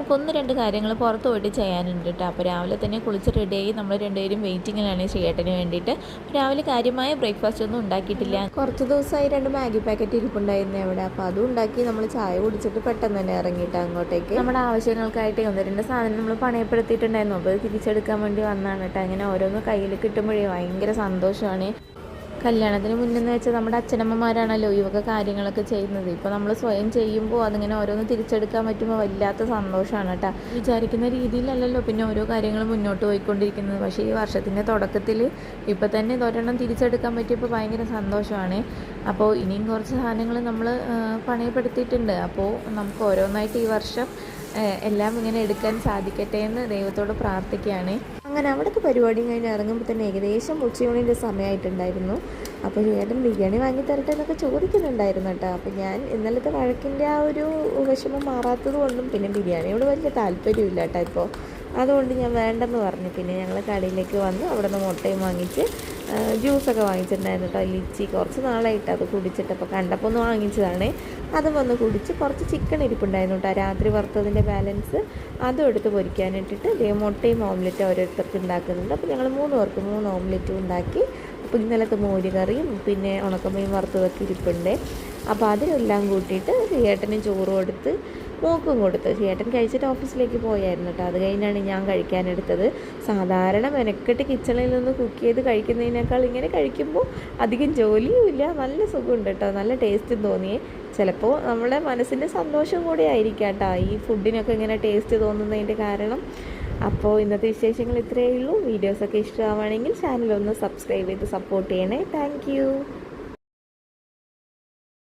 നമുക്ക് 1-2 കാര്യങ്ങൾ പുറത്ത് പോയിട്ട് ചെയ്യാനുണ്ട് കേട്ടോ. അപ്പോൾ രാവിലെ തന്നെ കുളിച്ച് റെഡിയായി നമ്മൾ രണ്ടുപേരും വെയിറ്റിങ്ങിലാണ് ചേട്ടന് വേണ്ടിയിട്ട്. രാവിലെ കാര്യമായ ബ്രേക്ക്ഫാസ്റ്റ് ഒന്നും ഉണ്ടാക്കിയിട്ടില്ല. കുറച്ച് ദിവസമായി 2 മാഗി പാക്കറ്റ് ഇരിപ്പുണ്ടായിരുന്നു അവിടെ. അപ്പോൾ അതും ഉണ്ടാക്കി നമ്മൾ ചായ കുടിച്ചിട്ട് പെട്ടെന്ന് തന്നെ ഇറങ്ങിയിട്ട് അങ്ങോട്ടേക്ക് നമ്മുടെ ആവശ്യങ്ങൾക്കായിട്ട് 1-2 സാധനം നമ്മൾ പണയപ്പെടുത്തിയിട്ടുണ്ടായിരുന്നു. അപ്പോൾ തിരിച്ചെടുക്കാൻ വേണ്ടി വന്നതാണ് കേട്ടോ. അങ്ങനെ ഓരോന്ന് കയ്യിൽ കിട്ടുമ്പോഴേ ഭയങ്കര സന്തോഷമാണ്. കല്യാണത്തിന് മുന്നെന്ന് വെച്ചാൽ നമ്മുടെ അച്ഛനമ്മമാരാണല്ലോ ഇവയൊക്കെ കാര്യങ്ങളൊക്കെ ചെയ്യുന്നത്. ഇപ്പോൾ നമ്മൾ സ്വയം ചെയ്യുമ്പോൾ അതിങ്ങനെ ഓരോന്ന് തിരിച്ചെടുക്കാൻ പറ്റുമ്പോൾ വല്ലാത്ത സന്തോഷമാണ് കേട്ടോ. വിചാരിക്കുന്ന രീതിയിലല്ലല്ലോ പിന്നെ ഓരോ കാര്യങ്ങളും മുന്നോട്ട് പോയിക്കൊണ്ടിരിക്കുന്നത്. പക്ഷേ ഈ വർഷത്തിൻ്റെ തുടക്കത്തിൽ ഇപ്പോൾ തന്നെ ഒരെണ്ണം തിരിച്ചെടുക്കാൻ പറ്റിയപ്പോൾ ഭയങ്കര സന്തോഷമാണ്. അപ്പോൾ ഇനിയും കുറച്ച് സാധനങ്ങൾ നമ്മൾ പണയപ്പെടുത്തിയിട്ടുണ്ട്. അപ്പോൾ നമുക്ക് ഓരോന്നായിട്ട് ഈ വർഷം എല്ലാം ഇങ്ങനെ എടുക്കാൻ സാധിക്കട്ടെ എന്ന് ദൈവത്തോട് പ്രാർത്ഥിക്കുകയാണ്. അങ്ങനെ അവിടുത്തെ പരിപാടിയും കഴിഞ്ഞ് ഇറങ്ങുമ്പോൾ തന്നെ ഏകദേശം ഉച്ചയൂണിൻ്റെ സമയമായിട്ടുണ്ടായിരുന്നു. അപ്പോൾ ചേട്ടൻ ബിരിയാണി വാങ്ങി തരട്ടെ എന്നൊക്കെ ചോദിക്കുന്നുണ്ടായിരുന്നു കേട്ടോ. അപ്പോൾ ഞാൻ ഇന്നലത്തെ വഴക്കിൻ്റെ ആ ഒരു വിഷമം മാറാത്തത് കൊണ്ടും പിന്നെ ബിരിയാണിയോട് വലിയ താല്പര്യമില്ല കേട്ടോ ഇപ്പോൾ. അതുകൊണ്ട് ഞാൻ വേണ്ടെന്ന് പറഞ്ഞു. പിന്നെ ഞങ്ങൾ കടയിലേക്ക് വന്ന് അവിടെ നിന്ന് മുട്ടയും വാങ്ങിച്ച് ജ്യൂസൊക്കെ വാങ്ങിച്ചിട്ടുണ്ടായിരുന്നു കേട്ടോ. ലിച്ചി കുറച്ച് നാളായിട്ട് അത് കുടിച്ചിട്ട് അപ്പോൾ കണ്ടപ്പോൾ ഒന്ന് വാങ്ങിച്ചതാണ്. അതും വന്ന് കുടിച്ച് കുറച്ച് ചിക്കൻ ഇരിപ്പുണ്ടായിരുന്നു കേട്ടോ. രാത്രി വറുത്തതിൻ്റെ ബാലൻസ് അതും എടുത്ത് പൊരിക്കാനിട്ടിട്ട് മുട്ടയും ഓംലെറ്റും ഓരോരുത്തർക്ക് ഉണ്ടാക്കുന്നുണ്ട്. അപ്പോൾ ഞങ്ങൾ 3 പേർക്ക് 3 ഓംലെറ്റും ഉണ്ടാക്കി. അപ്പോൾ ഇന്നലത്തെ മോര് കറിയും പിന്നെ ഉണക്കമീൻ വറുത്തതൊക്കെ ഇരിപ്പുണ്ട്. അപ്പോൾ അതിനെല്ലാം കൂട്ടിയിട്ട് ചേട്ടനും ചോറും കൊടുത്ത് മോക്കും കൊടുത്ത്. ചേട്ടൻ കഴിച്ചിട്ട് ഓഫീസിലേക്ക് പോയായിരുന്നു കേട്ടോ. അത് കഴിഞ്ഞാണ് ഞാൻ കഴിക്കാനെടുത്തത്. സാധാരണ മെനക്കെട്ട് കിച്ചണിൽ നിന്ന് കുക്ക് ചെയ്ത് കഴിക്കുന്നതിനേക്കാൾ ഇങ്ങനെ കഴിക്കുമ്പോൾ അധികം ജോലിയും ഇല്ല, നല്ല സുഖമുണ്ട് കേട്ടോ. നല്ല ടേസ്റ്റും തോന്നിയേ. ചിലപ്പോൾ നമ്മുടെ മനസ്സിൻ്റെ സന്തോഷം കൂടെ ആയിരിക്കാം കേട്ടോ ഈ ഫുഡിനൊക്കെ ഇങ്ങനെ ടേസ്റ്റ് തോന്നുന്നതിൻ്റെ കാരണം. അപ്പോൾ ഇന്നത്തെ വിശേഷങ്ങൾ ഇത്രയേ ഉള്ളൂ. വീഡിയോസൊക്കെ ഇഷ്ടമാവുകയാണെങ്കിൽ ചാനലൊന്ന് സബ്സ്ക്രൈബ് ചെയ്ത് സപ്പോർട്ട് ചെയ്യണേ. താങ്ക്